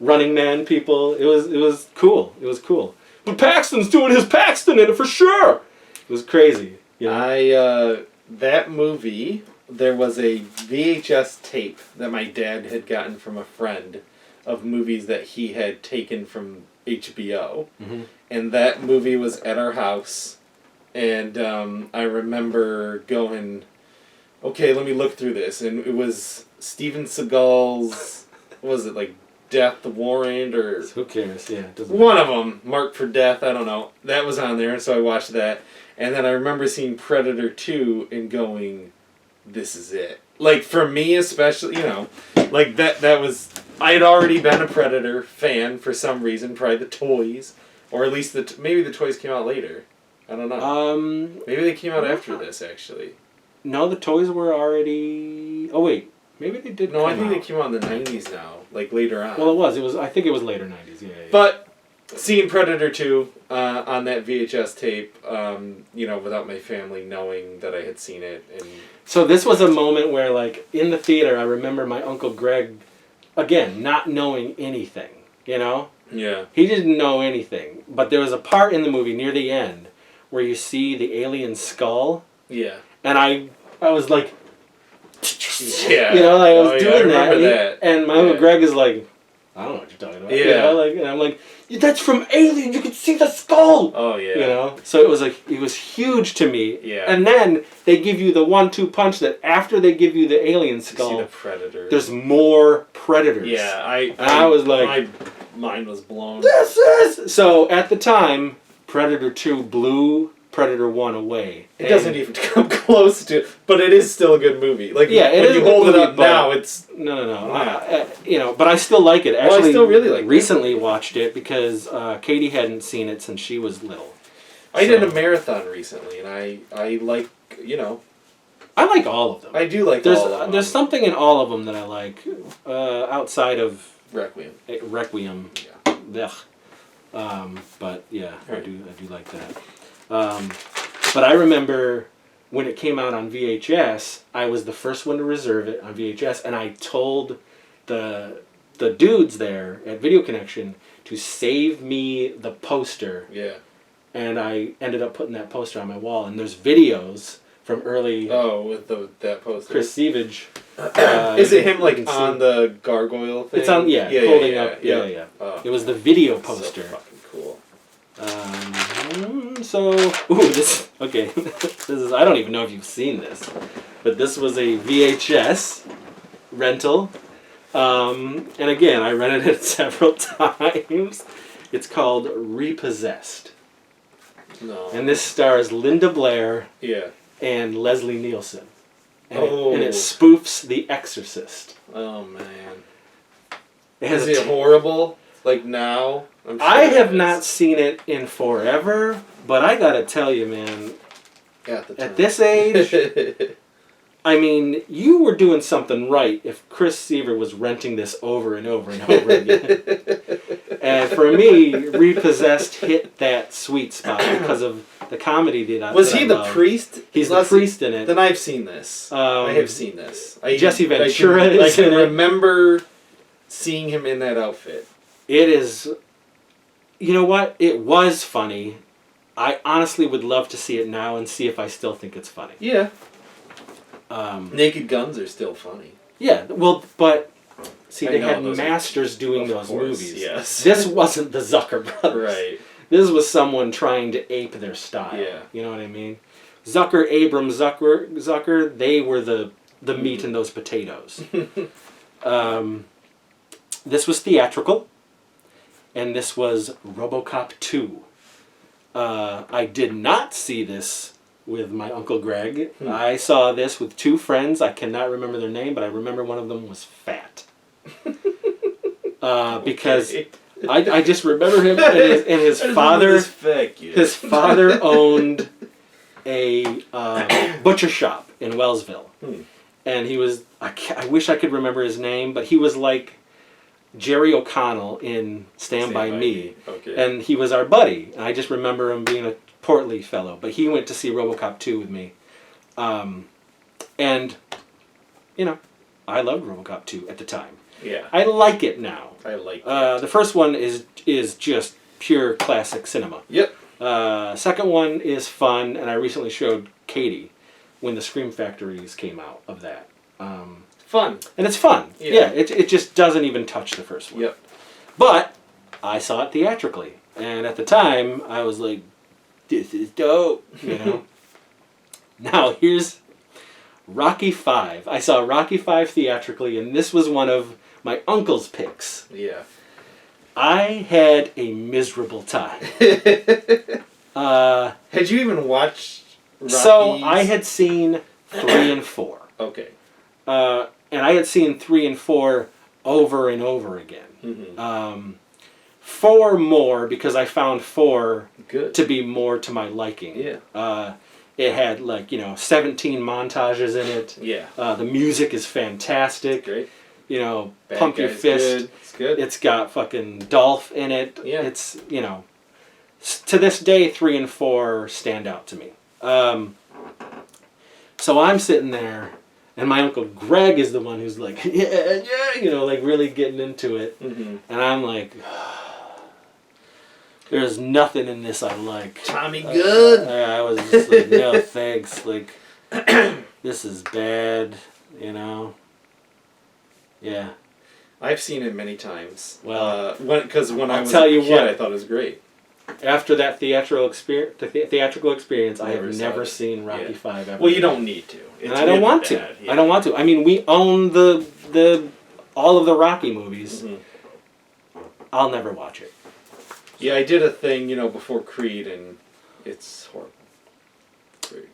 Running Man people. It was cool. It was cool. But Paxton's doing his Paxton in it for sure. It was crazy. That movie, there was a VHS tape that my dad had gotten from a friend of movies that he had taken from HBO. Mm-hmm. And that movie was at our house. And I remember going, okay, let me look through this. And it was Steven Seagal's, what was it, like Death Warrant or... Who cares? Yeah. One of them, Marked for Death, I don't know. That was on there, so I watched that. And then I remember seeing Predator 2 and going, this is it. Like, for me especially, like that was... I had already been a Predator fan for some reason, probably the toys. Or at least maybe the toys came out later. I don't know. Maybe they came out after this, actually. No, the toys were already... Oh, wait. Maybe they did. No, I think they came out in the 90s now, like later on. Well, it was. I think it was later 90s. Yeah. But seeing Predator 2 on that VHS tape, without my family knowing that I had seen it, and so this was a moment where, like, in the theater, I remember my Uncle Greg, again, not knowing anything. Yeah. He didn't know anything, but there was a part in the movie near the end where you see the alien skull. Yeah. And I was like. Yeah. I was doing that. And my Uncle Greg is like, I don't know what you're talking about. Yeah. And I'm like, that's from Alien. You can see the skull. Oh yeah. So it was huge to me. Yeah. And then they give you the 1-2 punch that after they give you the alien skull, you see the Predator. There's more Predators. Yeah. I was like, my mind was blown. This is so at the time, Predator 2 blew Predator 1 away. It doesn't even come close to, but it is still a good movie. Like, yeah, when you hold it up now, it's... No. But I still like it. Actually, I still really like it. Recently watched it because Katie hadn't seen it since she was little. I did a marathon recently, and I like, I like all of them. I do like all of them. There's something in all of them that I like, outside of... Requiem. Yeah. But yeah, right. I do like that. But I remember when it came out on VHS, I was the first one to reserve it on VHS, and I told the dudes there at Video Connection to save me the poster. Yeah. And I ended up putting that poster on my wall, and there's videos from early... Oh, with that poster. Chris Sievage. Is it him, like, on the gargoyle thing? It's on, holding up. Yeah. Oh, it was the video poster. So fucking cool. This is, I don't even know if you've seen this, but this was a VHS rental. And again, I rented it several times. It's called Repossessed. No. And this stars Linda Blair. Yeah. And Leslie Nielsen. And it spoofs The Exorcist. Oh, man. Is it horrible? Like, now? I'm sure I have not seen it in forever, but I gotta tell you, man, at this age, I mean, you were doing something right if Chris Seaver was renting this over and over and over again. And for me, Repossessed hit that sweet spot because of the comedy that I Was he the priest? He's the priest in it. Then I've seen this. I have seen this. Jesse Ventura is in it. I can remember seeing him in that outfit. It is... You know what? It was funny. I honestly would love to see it now and see if I still think it's funny. Yeah. Naked Guns are still funny. Yeah, well, but... See, they had masters doing those movies. Yes. This wasn't the Zucker brothers. Right. This was someone trying to ape their style. Yeah. You know what I mean? Zucker, they were the meat in those potatoes. This was theatrical, and this was Robocop II. I did not see this with my Uncle Greg. I saw this with two friends. I cannot remember their name, but I remember one of them was fat. Because I just remember him and his father. His father owned a butcher shop in Wellsville, and he was, I wish I could remember his name, but he was like Jerry O'Connell in Stand By Me. Okay. And he was our buddy. And I just remember him being a portly fellow. But he went to see Robocop 2 with me. And, you know, I loved Robocop 2 at the time. Yeah. I like it now. I like it. The first one is just pure classic cinema. Yep. Second one is fun, and I recently showed Katie when the Scream Factories came out of that. Fun. And it's fun. Yeah, it just doesn't even touch the first one. Yep. But I saw it theatrically, and at the time I was like, "This is dope," you know. Now here's Rocky V. I saw Rocky V theatrically, and this was one of my uncle's picks. Yeah. I had a miserable time. Had you even watched Rockies? So I had seen 3 and 4. Okay. And I had seen 3 and 4 over and over again. Mm-hmm. 4 more because I found 4 Good. to be more to my liking. Yeah. It had 17 montages in it. Yeah. The music is fantastic. Great. You know, Bad pump your Guy's fist. Good. It's good. It's got fucking Dolph in it. Yeah. It's, you know, to this day 3 and 4 stand out to me. So I'm sitting there, and my Uncle Greg is the one who's like, yeah, you know, like really getting into it. Mm-hmm. And I'm like, there's nothing in this I like. Tommy Good. I was just like, no thanks. Like, this is bad, you know. Yeah. I've seen it many times. Well, because when I I'll was tell a you kid, what. I thought it was great. After that theatrical experience, I have never seen Rocky V ever. Well, you don't need to. And I don't want to. Yeah. I don't want to. I mean, we own the all of the Rocky movies. Mm-hmm. I'll never watch it. Yeah, I did a thing, before Creed, and it's horrible.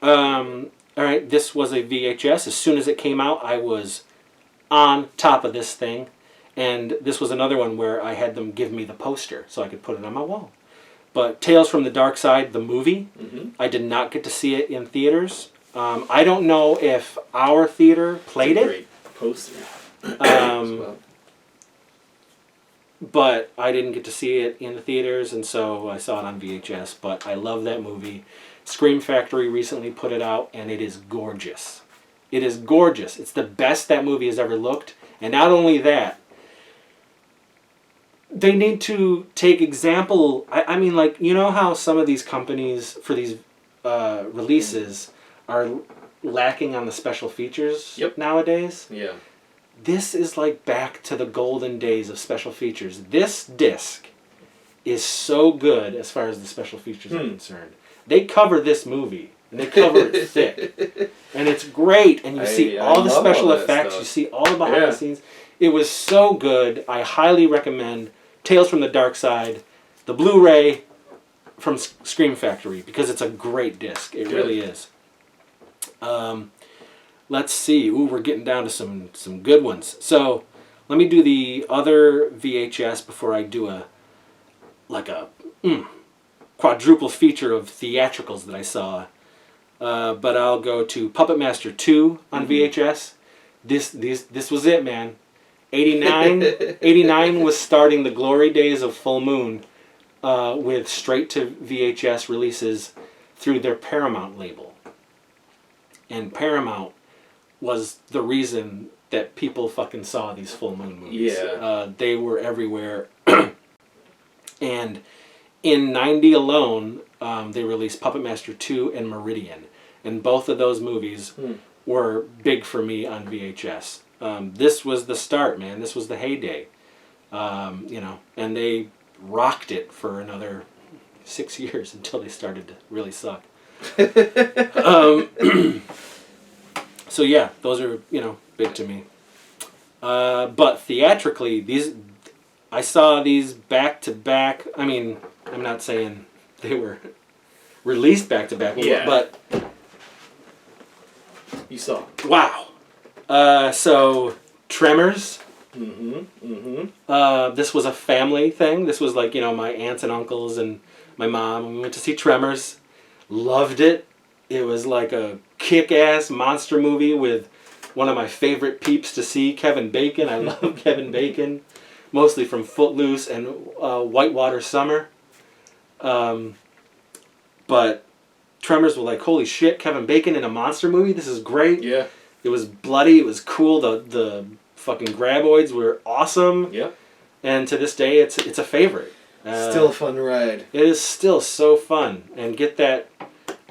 All right, this was a VHS. As soon as it came out, I was on top of this thing. And this was another one where I had them give me the poster so I could put it on my wall. But Tales from the Dark Side, the movie, I did not get to see it in theaters. I don't know if our theater played it. Great poster. As well. But I didn't get to see it in the theaters, and so I saw it on VHS. But I love that movie. Scream Factory recently put it out, and it is gorgeous. It is gorgeous. It's the best that movie has ever looked. And not only that, they need to take example. I mean, like, you know how some of these companies for these releases are lacking on the special features nowadays? Yeah. This is like back to the golden days of special features. This disc is so good as far as the special features are concerned. They cover this movie, and they cover it thick. And it's great, and you see all the special effects, you see all the behind the scenes. It was so good. I highly recommend Tales from the Dark Side, the Blu-ray from Scream Factory, because it's a great disc. It really is. Let's see. Ooh, we're getting down to some good ones. So let me do the other VHS before I do a quadruple feature of theatricals that I saw. But I'll go to Puppet Master 2 on VHS. This was it, man. 89 was starting the glory days of Full Moon with straight to VHS releases through their Paramount label. And Paramount was the reason that people fucking saw these Full Moon movies. Yeah. They were everywhere. And in 90 alone, they released Puppet Master 2 and Meridian. And both of those movies were big for me on VHS. This was the start, man. This was the heyday. And they rocked it for another 6 years until they started to really suck. So yeah, those are, big to me. But theatrically, I saw these back to back. I mean, I'm not saying they were released back to back, but you saw. Wow. So Tremors. This was a family thing. This was like, my aunts and uncles and my mom. We went to see Tremors. Loved it. It was like a kick-ass monster movie with One of my favorite peeps to see, Kevin Bacon. I love Kevin Bacon, mostly from Footloose and Whitewater Summer. But Tremors were like, holy shit, Kevin Bacon in a monster movie? This is great. Yeah. It was bloody. It was cool. The fucking graboids were awesome. Yep. And to this day, it's a favorite. Still a fun ride. It is still so fun. And get that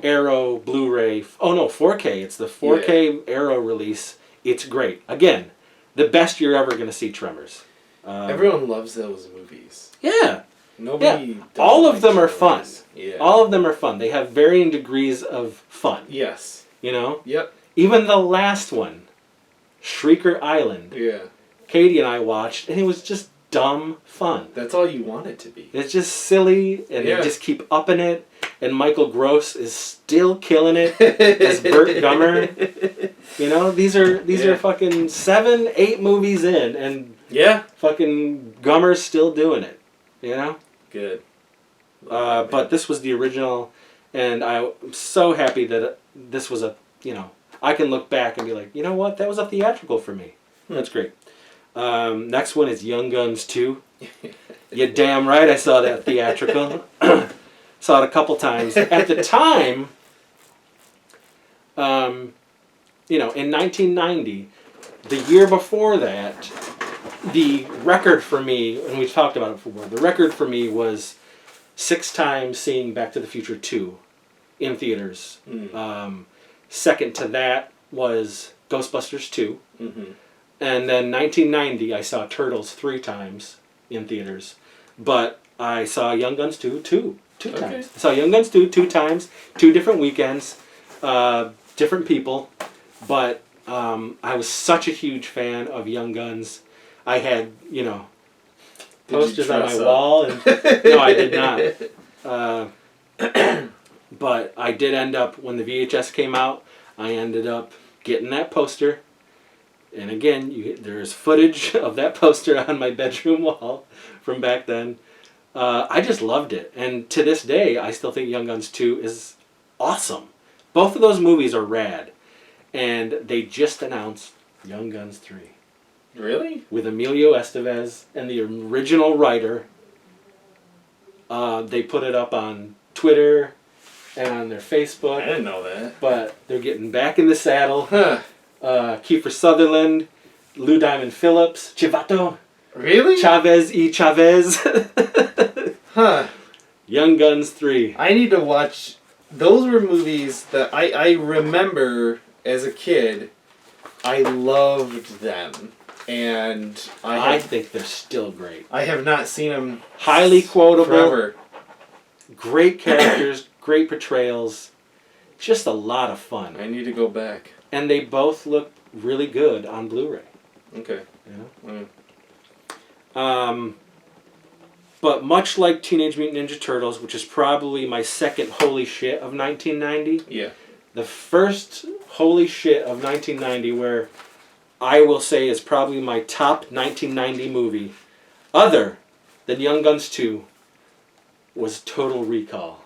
Arrow Blu-ray. Oh no, 4K. It's the 4K Arrow release. It's great. Again, the best you're ever going to see Tremors. Everyone loves those movies. Yeah. Nobody. Yeah. All of them are fun. Yeah. All of them are fun. They have varying degrees of fun. Yes. You know? Yep. Even the last one, Shrieker Island. Yeah. Katie and I watched, and it was just dumb fun. That's all you want it to be. It's just silly, and they just keep upping it. And Michael Gross is still killing it as Burt Gummer. You know, these are fucking 7, 8 movies in, and fucking Gummer's still doing it. You know? Good. But this was the original, and I'm so happy that this was I can look back and be like, you know what, that was a theatrical for me. That's great. Next one is Young Guns 2. You're damn right I saw that theatrical. Saw it a couple times. At the time, in 1990, the year before that, the record for me, and we've talked about it before, the record for me was 6 times seeing Back to the Future 2 in theaters. Second to that was Ghostbusters 2. Mm-hmm. And then 1990, I saw Turtles 3 times in theaters. But I saw Young Guns 2 two times. I saw Young Guns 2 times, 2 different weekends, different people. But I was such a huge fan of Young Guns. I had, posters on my wall. And no, I did not. But I did end up, when the VHS came out, I ended up getting that poster. And again, there's footage of that poster on my bedroom wall from back then. I just loved it. And to this day, I still think Young Guns 2 is awesome. Both of those movies are rad. And they just announced Young Guns 3. Really? With Emilio Estevez and the original writer. They put it up on Twitter and on their Facebook. I didn't know that. But they're getting back in the saddle. Huh. Kiefer Sutherland, Lou Diamond Phillips, Chivato. Really? Chavez E. Chavez. Huh. Young Guns 3. I need to watch. Those were movies that I remember as a kid. I loved them. And I think they're still great. I have not seen them. Highly quotable. Forever. Great characters, great portrayals. Just a lot of fun. I need to go back. And they both look really good on Blu-ray. Okay. But much like Teenage Mutant Ninja Turtles, which is probably my second holy shit of 1990. Yeah. The first holy shit of 1990, where I will say is probably my top 1990 movie, other than Young Guns 2, was Total Recall.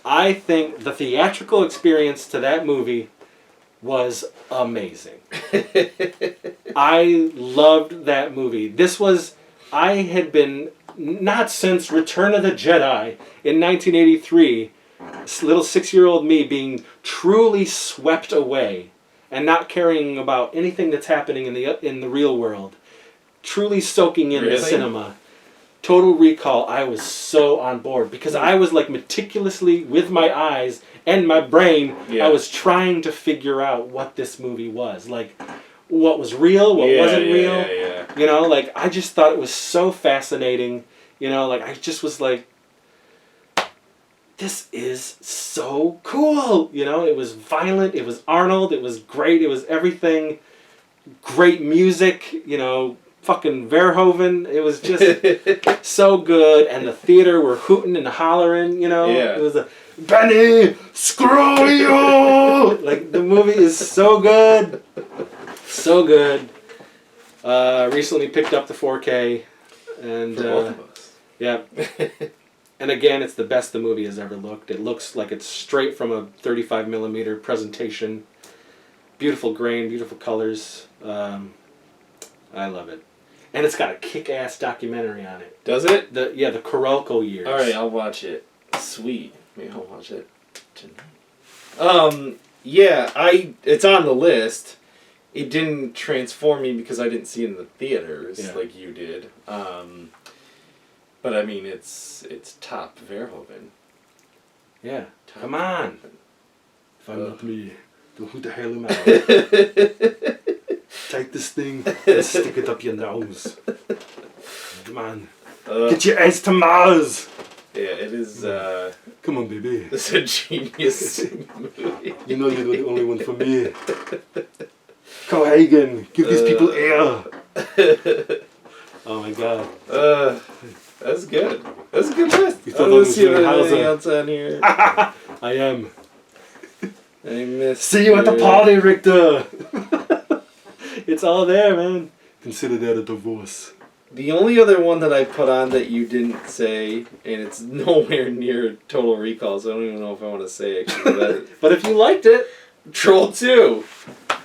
I think the theatrical experience to that movie was amazing. I loved that movie. I had been, not since Return of the Jedi in 1983, little 6-year-old me being truly swept away and not caring about anything that's happening in the real world. Truly soaking in the cinema. Total Recall, I was so on board because I was like meticulously with my eyes and my brain. I was trying to figure out what this movie was, like what was real, what wasn't real. You know, like I just thought it was so fascinating. You know, like I just was like, this is so cool. You know, it was violent. It was Arnold. It was great. It was everything. Great music. You know. Fucking Verhoeven, it was just so good, and the theater were hooting and hollering, you know. It was a Benny, screw you! Like the movie is so good, so good. Recently picked up the 4K, and for both of us. Yeah. And again, it's the best the movie has ever looked. It looks like it's straight from a 35mm presentation. Beautiful grain, beautiful colors. I love it. And it's got a kick-ass documentary on it. Does it? The Coralco years. All right, I'll watch it. Sweet. Maybe I'll watch it tonight. Yeah, it's on the list. It didn't transform me because I didn't see it in the theaters like you did. But I mean, it's top Verhoeven. Yeah. Top Come on. Verhoeven. If I'm not me, then who the hell am I? Take this thing and stick it up your nose. Come on. Get your ass to Mars. Yeah, it is. Come on, baby. It's a genius movie. You know you're the only one for me. Cohagen, give these people air. Oh my god. That's good. That's a good list. You I thought don't see anything Hauser. else on here. I am. I miss. See you at the party, Richter. It's all there, man. Consider that a divorce. The only other one that I put on that you didn't say, and it's nowhere near Total Recall, so I don't even know if I want to say it. But if you liked it, Troll 2.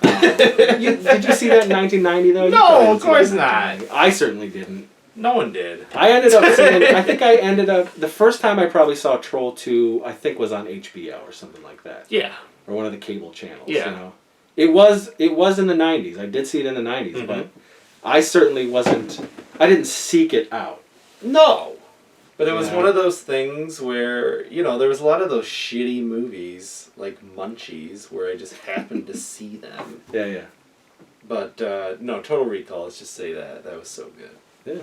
Did you see that in 1990 though? No, of course not. I certainly didn't. No one did. I ended up seeing. I think I ended up the first time I probably saw Troll 2. I think was on HBO or something like that. Yeah. Or one of the cable channels. Yeah. You know, it was in the 90s. I did see it in the 90s, but I certainly wasn't. I didn't seek it out. No. But it was one of those things where, there was a lot of those shitty movies, like Munchies, where I just happened to see them. Yeah, yeah. But, no, Total Recall, let's just say that. That was so good. Yeah.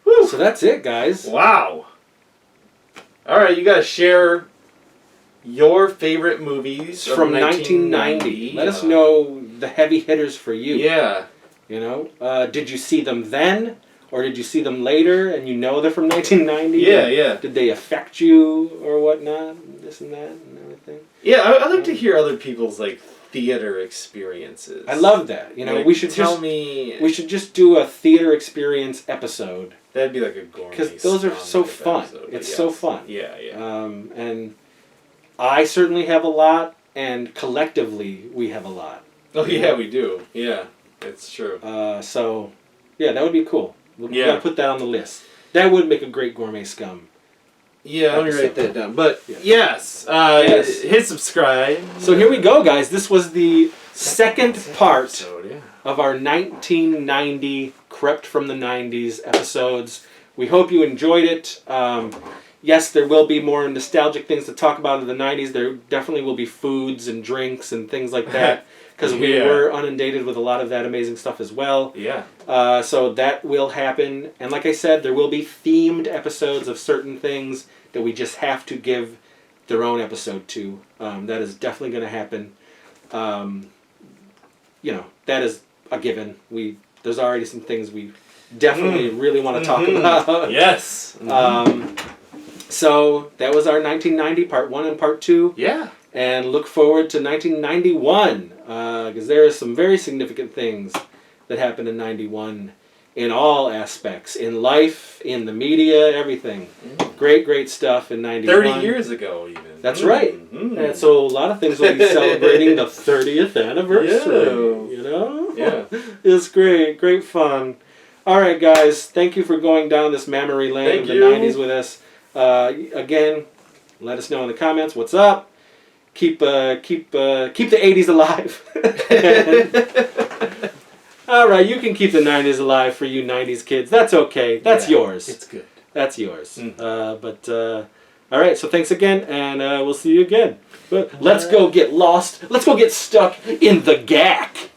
Woo! So that's it, guys. Wow. All right, you got to share your favorite movies from 1990. Let us know the heavy hitters for you. Yeah. Did you see them then? Or did you see them later and they're from 1990? Yeah, yeah. Did they affect you or whatnot? This and that and everything? Yeah, I like to hear other people's, theater experiences. I love that. We should we should just do a theater experience episode. That'd be like a gourmet. Because those are so fun. It's so fun. Yeah, yeah. And I certainly have a lot, and collectively we have a lot. Oh, yeah, we do. Yeah, it's true. So, yeah, that would be cool. We gotta put that on the list. That would make a great Gourmet Scum. Yeah, let me write that down. But, yes, hit subscribe. So here we go, guys. This was the second part of our 1990 Crept from the 90s episodes. We hope you enjoyed it. Yes, there will be more nostalgic things to talk about in the 90s. There definitely will be foods and drinks and things like that. Because we were inundated with a lot of that amazing stuff as well. Yeah. So that will happen. And like I said, there will be themed episodes of certain things that we just have to give their own episode to. That is definitely going to happen. That is a given. There's already some things we definitely really want to talk about. Yes. So that was our 1990 part 1 and part 2. Yeah. And look forward to 1991, because there are some very significant things that happened in 91 in all aspects, in life, in the media, everything. Great, great stuff in 91. 30 years ago, even. That's right. And so a lot of things will be celebrating the 30th anniversary, Yeah. It's great, great fun. All right, guys, thank you for going down this memory lane of the 90s with us. Again, let us know in the comments what's up. Keep the 80s alive. All right, you can keep the 90s alive for you 90s kids. That's okay. That's yours. It's good. That's yours. All right, so thanks again, and we'll see you again. But let's go get lost. Let's go get stuck in the gack.